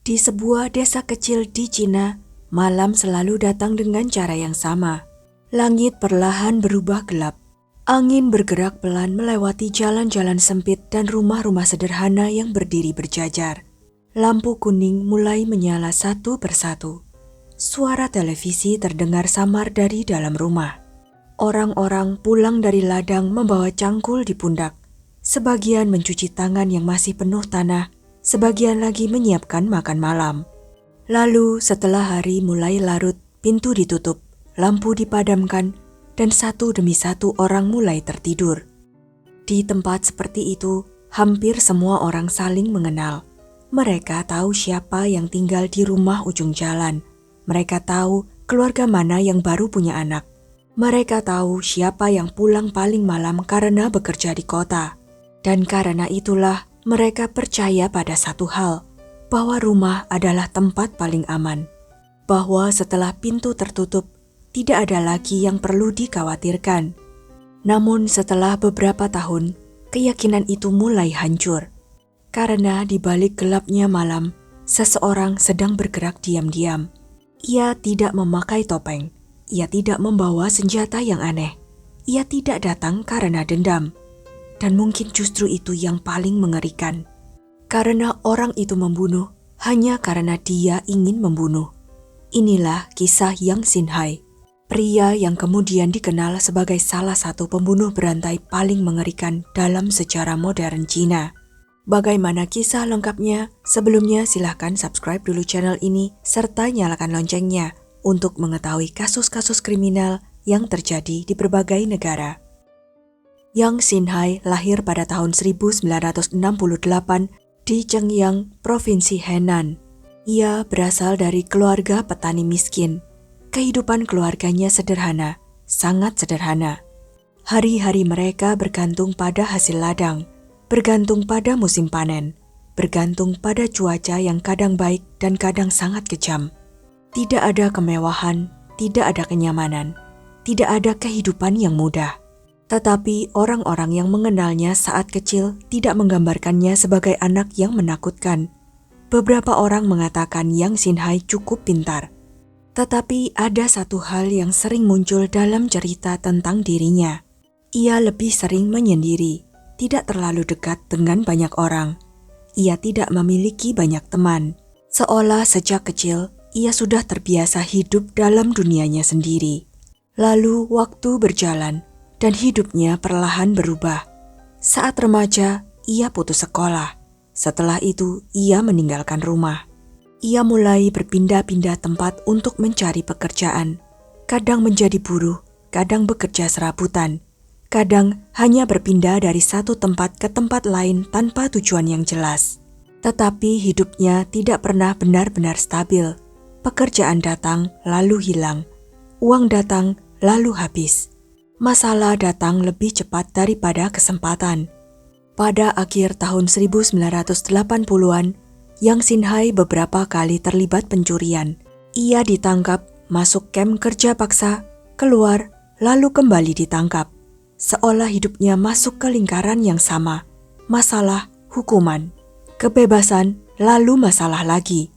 Di sebuah desa kecil di Cina, malam selalu datang dengan cara yang sama. Langit perlahan berubah gelap. Angin bergerak pelan melewati jalan-jalan sempit dan rumah-rumah sederhana yang berdiri berjajar. Lampu kuning mulai menyala satu persatu. Suara televisi terdengar samar dari dalam rumah. Orang-orang pulang dari ladang membawa cangkul di pundak. Sebagian mencuci tangan yang masih penuh tanah, sebagian lagi menyiapkan makan malam. Lalu setelah hari mulai larut, pintu ditutup, lampu dipadamkan, dan satu demi satu orang mulai tertidur. Di tempat seperti itu, hampir semua orang saling mengenal. Mereka tahu siapa yang tinggal di rumah ujung jalan. Mereka tahu keluarga mana yang baru punya anak. Mereka tahu siapa yang pulang paling malam karena bekerja di kota. Dan karena itulah mereka percaya pada satu hal, bahwa rumah adalah tempat paling aman. Bahwa setelah pintu tertutup, tidak ada lagi yang perlu dikhawatirkan. Namun setelah beberapa tahun, keyakinan itu mulai hancur. Karena di balik gelapnya malam, seseorang sedang bergerak diam-diam. Ia tidak memakai topeng. Ia tidak membawa senjata yang aneh. Ia tidak datang karena dendam. Dan mungkin justru itu yang paling mengerikan. Karena orang itu membunuh hanya karena dia ingin membunuh. Inilah kisah Yang Xinhai, pria yang kemudian dikenal sebagai salah satu pembunuh berantai paling mengerikan dalam sejarah modern Cina. Bagaimana kisah lengkapnya? Sebelumnya silahkan subscribe dulu channel ini serta nyalakan loncengnya untuk mengetahui kasus-kasus kriminal yang terjadi di berbagai negara. Yang Xinhai lahir pada tahun 1968 di Zhengyang, Provinsi Henan. Ia berasal dari keluarga petani miskin. Kehidupan keluarganya sederhana, sangat sederhana. Hari-hari mereka bergantung pada hasil ladang, bergantung pada musim panen, bergantung pada cuaca yang kadang baik dan kadang sangat kejam. Tidak ada kemewahan, tidak ada kenyamanan, tidak ada kehidupan yang mudah. Tetapi orang-orang yang mengenalnya saat kecil tidak menggambarkannya sebagai anak yang menakutkan. Beberapa orang mengatakan Yang Xinhai cukup pintar. Tetapi ada satu hal yang sering muncul dalam cerita tentang dirinya. Ia lebih sering menyendiri, tidak terlalu dekat dengan banyak orang. Ia tidak memiliki banyak teman. Seolah sejak kecil, ia sudah terbiasa hidup dalam dunianya sendiri. Lalu waktu berjalan, dan hidupnya perlahan berubah. Saat remaja, ia putus sekolah. Setelah itu, ia meninggalkan rumah. Ia mulai berpindah-pindah tempat untuk mencari pekerjaan. Kadang menjadi buruh, kadang bekerja serabutan. Kadang hanya berpindah dari satu tempat ke tempat lain tanpa tujuan yang jelas. Tetapi hidupnya tidak pernah benar-benar stabil. Pekerjaan datang, lalu hilang. Uang datang, lalu habis. Masalah datang lebih cepat daripada kesempatan. Pada akhir tahun 1980-an, Yang Xinhai beberapa kali terlibat pencurian. Ia ditangkap, masuk kamp kerja paksa, keluar, lalu kembali ditangkap. Seolah hidupnya masuk ke lingkaran yang sama. Masalah, hukuman, kebebasan, lalu masalah lagi.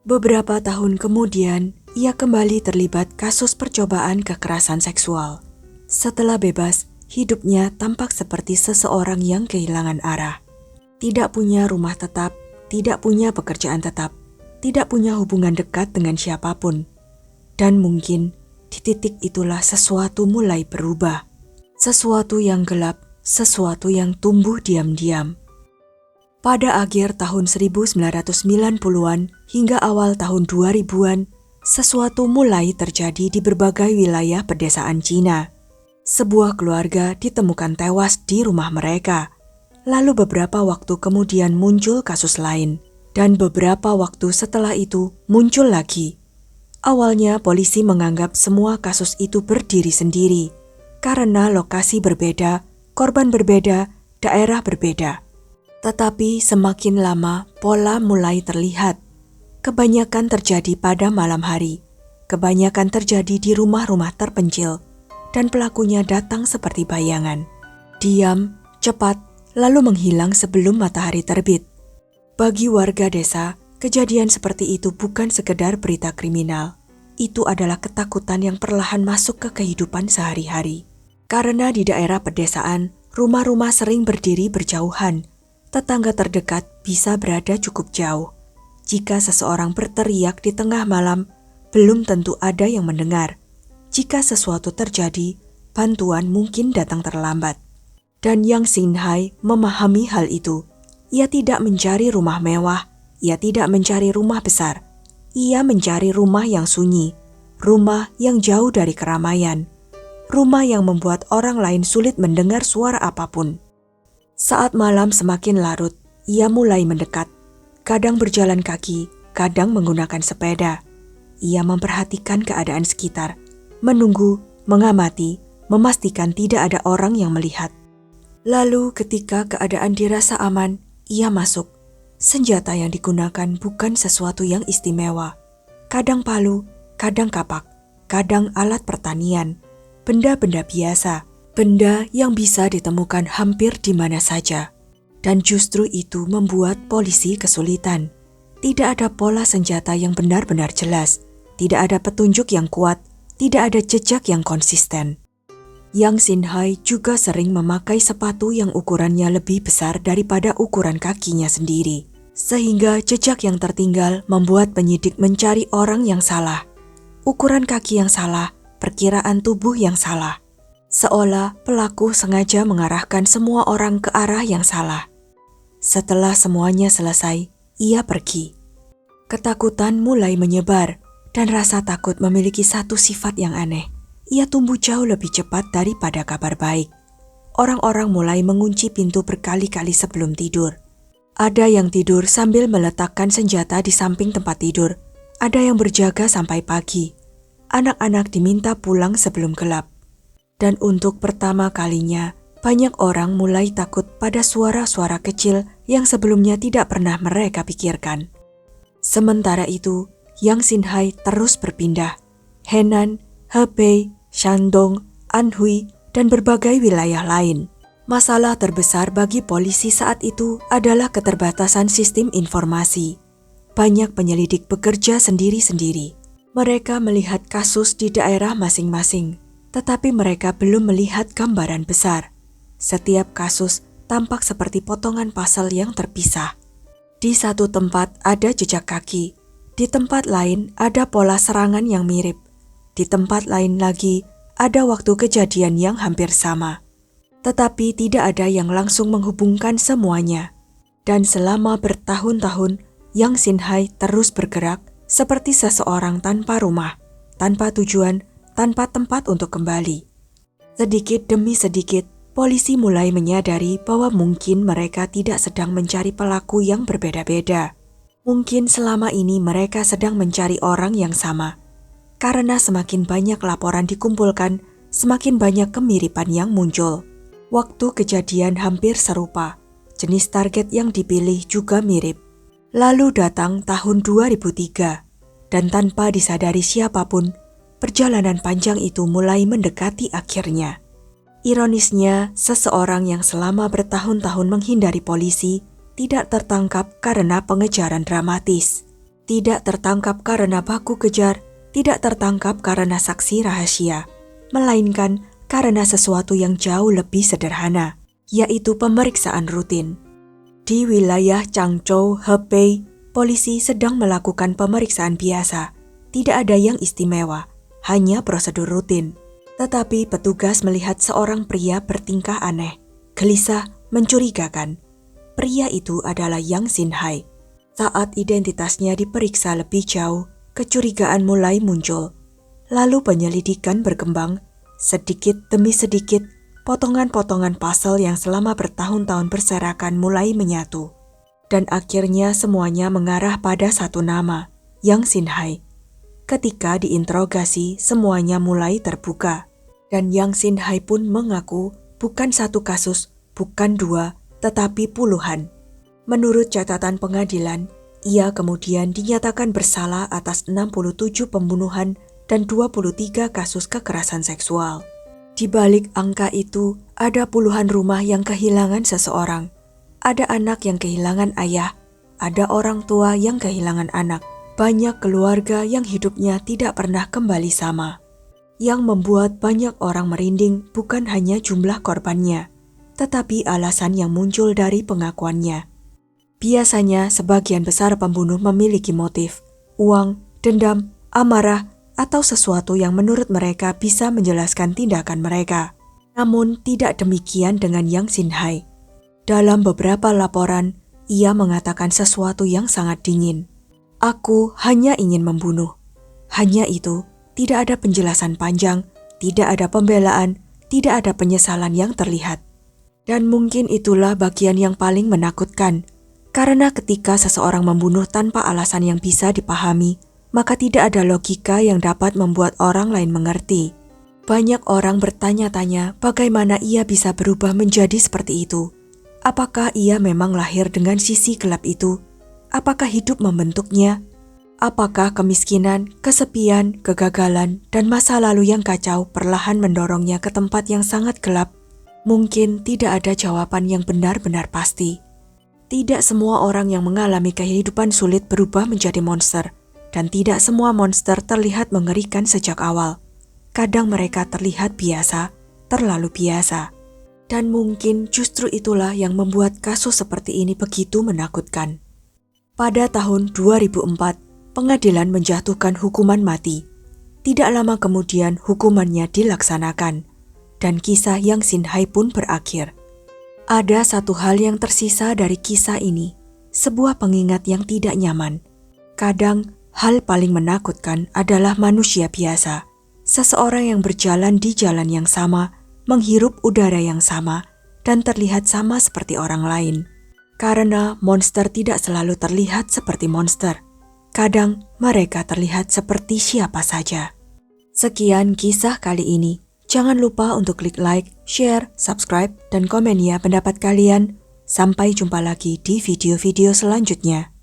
Beberapa tahun kemudian, ia kembali terlibat kasus percobaan kekerasan seksual. Setelah bebas, hidupnya tampak seperti seseorang yang kehilangan arah. Tidak punya rumah tetap, tidak punya pekerjaan tetap, tidak punya hubungan dekat dengan siapapun. Dan mungkin di titik itulah sesuatu mulai berubah. Sesuatu yang gelap, sesuatu yang tumbuh diam-diam. Pada akhir tahun 1990-an hingga awal tahun 2000-an, sesuatu mulai terjadi di berbagai wilayah pedesaan Cina. Sebuah keluarga ditemukan tewas di rumah mereka. Lalu beberapa waktu kemudian muncul kasus lain. Dan beberapa waktu setelah itu muncul lagi. Awalnya polisi menganggap semua kasus itu berdiri sendiri. Karena lokasi berbeda, korban berbeda, daerah berbeda. Tetapi semakin lama pola mulai terlihat. Kebanyakan terjadi pada malam hari. Kebanyakan terjadi di rumah-rumah terpencil. Dan pelakunya datang seperti bayangan. Diam, cepat, lalu menghilang sebelum matahari terbit. Bagi warga desa, Kejadian seperti itu bukan sekedar berita kriminal. Itu adalah ketakutan yang perlahan masuk ke kehidupan sehari-hari. Karena di daerah pedesaan, rumah-rumah sering berdiri berjauhan. Tetangga terdekat bisa berada cukup jauh. Jika seseorang berteriak di tengah malam, belum tentu ada yang mendengar. Jika sesuatu terjadi, bantuan mungkin datang terlambat. Dan Yang Sinhai memahami hal itu. Ia tidak mencari rumah mewah, ia tidak mencari rumah besar. Ia mencari rumah yang sunyi, rumah yang jauh dari keramaian, rumah yang membuat orang lain sulit mendengar suara apapun. Saat malam semakin larut, ia mulai mendekat. Kadang berjalan kaki, kadang menggunakan sepeda. Ia memperhatikan keadaan sekitar, menunggu, mengamati, memastikan tidak ada orang yang melihat. Lalu ketika keadaan dirasa aman, ia masuk. Senjata yang digunakan bukan sesuatu yang istimewa. Kadang palu, kadang kapak, kadang alat pertanian. Benda-benda biasa, benda yang bisa ditemukan hampir di mana saja. Dan justru itu membuat polisi kesulitan. Tidak ada pola senjata yang benar-benar jelas. Tidak ada petunjuk yang kuat. Tidak ada jejak yang konsisten. Yang Sinhai juga sering memakai sepatu yang ukurannya lebih besar daripada ukuran kakinya sendiri. Sehingga jejak yang tertinggal membuat penyidik mencari orang yang salah. Ukuran kaki yang salah, perkiraan tubuh yang salah. Seolah pelaku sengaja mengarahkan semua orang ke arah yang salah. Setelah semuanya selesai, ia pergi. Ketakutan mulai menyebar dan rasa takut memiliki satu sifat yang aneh. Ia tumbuh jauh lebih cepat daripada kabar baik. Orang-orang mulai mengunci pintu berkali-kali sebelum tidur. Ada yang tidur sambil meletakkan senjata di samping tempat tidur. Ada yang berjaga sampai pagi. Anak-anak diminta pulang sebelum gelap. Dan untuk pertama kalinya, banyak orang mulai takut pada suara-suara kecil yang sebelumnya tidak pernah mereka pikirkan. Sementara itu, Yang Sinhai terus berpindah. Henan, Hebei, Shandong, Anhui, dan berbagai wilayah lain. Masalah terbesar bagi polisi saat itu adalah keterbatasan sistem informasi. Banyak penyelidik bekerja sendiri-sendiri. Mereka melihat kasus di daerah masing-masing, tetapi mereka belum melihat gambaran besar. Setiap kasus tampak seperti potongan pasal yang terpisah. Di satu tempat ada jejak kaki, di tempat lain ada pola serangan yang mirip. Di tempat lain lagi, ada waktu kejadian yang hampir sama. Tetapi tidak ada yang langsung menghubungkan semuanya. Dan selama bertahun-tahun, Yang Sinhai terus bergerak seperti seseorang tanpa rumah, tanpa tujuan, tanpa tempat untuk kembali. Sedikit demi sedikit, polisi mulai menyadari bahwa mungkin mereka tidak sedang mencari pelaku yang berbeda-beda. Mungkin selama ini mereka sedang mencari orang yang sama. Karena semakin banyak laporan dikumpulkan, semakin banyak kemiripan yang muncul. Waktu kejadian hampir serupa, jenis target yang dipilih juga mirip. Lalu datang tahun 2003, dan tanpa disadari siapapun, perjalanan panjang itu mulai mendekati akhirnya. Ironisnya, seseorang yang selama bertahun-tahun menghindari polisi tidak tertangkap karena pengejaran dramatis, tidak tertangkap karena baku kejar, tidak tertangkap karena saksi rahasia, melainkan karena sesuatu yang jauh lebih sederhana, yaitu pemeriksaan rutin. Di wilayah Changzhou, Hebei, polisi sedang melakukan pemeriksaan biasa. Tidak ada yang istimewa, hanya prosedur rutin. Tetapi petugas melihat seorang pria bertingkah aneh, gelisah, mencurigakan. Pria itu adalah Yang Sinhai. Saat identitasnya diperiksa lebih jauh, kecurigaan mulai muncul. Lalu penyelidikan berkembang. Sedikit demi sedikit, potongan-potongan pasal yang selama bertahun-tahun berserakan mulai menyatu. Dan akhirnya semuanya mengarah pada satu nama, Yang Sinhai. Ketika diinterogasi, semuanya mulai terbuka. Dan Yang Sinhai pun mengaku bukan satu kasus, bukan dua, tetapi puluhan. Menurut catatan pengadilan, ia kemudian dinyatakan bersalah atas 67 pembunuhan dan 23 kasus kekerasan seksual. Di balik angka itu, ada puluhan rumah yang kehilangan seseorang. Ada anak yang kehilangan ayah, ada orang tua yang kehilangan anak. Banyak keluarga yang hidupnya tidak pernah kembali sama. Yang membuat banyak orang merinding bukan hanya jumlah korbannya, tetapi alasan yang muncul dari pengakuannya. Biasanya sebagian besar pembunuh memiliki motif, uang, dendam, amarah, atau sesuatu yang menurut mereka bisa menjelaskan tindakan mereka. Namun tidak demikian dengan Yang Xinhai. Dalam beberapa laporan, ia mengatakan sesuatu yang sangat dingin. Aku hanya ingin membunuh. Hanya itu, tidak ada penjelasan panjang, tidak ada pembelaan, tidak ada penyesalan yang terlihat. Dan mungkin itulah bagian yang paling menakutkan. Karena ketika seseorang membunuh tanpa alasan yang bisa dipahami, maka tidak ada logika yang dapat membuat orang lain mengerti. Banyak orang bertanya-tanya bagaimana ia bisa berubah menjadi seperti itu. Apakah ia memang lahir dengan sisi gelap itu? Apakah hidup membentuknya? Apakah kemiskinan, kesepian, kegagalan, dan masa lalu yang kacau perlahan mendorongnya ke tempat yang sangat gelap? Mungkin tidak ada jawaban yang benar-benar pasti. Tidak semua orang yang mengalami kehidupan sulit berubah menjadi monster, dan tidak semua monster terlihat mengerikan sejak awal. Kadang mereka terlihat biasa, terlalu biasa. Dan mungkin justru itulah yang membuat kasus seperti ini begitu menakutkan. Pada tahun 2004, pengadilan menjatuhkan hukuman mati. Tidak lama kemudian hukumannya dilaksanakan, dan kisah Yang Xinhai pun berakhir. Ada satu hal yang tersisa dari kisah ini, sebuah pengingat yang tidak nyaman. Kadang, hal paling menakutkan adalah manusia biasa. Seseorang yang berjalan di jalan yang sama, menghirup udara yang sama, dan terlihat sama seperti orang lain. Karena monster tidak selalu terlihat seperti monster. Kadang, mereka terlihat seperti siapa saja. Sekian kisah kali ini. Jangan lupa untuk klik like, share, subscribe, dan komen ya pendapat kalian. Sampai jumpa lagi di video-video selanjutnya.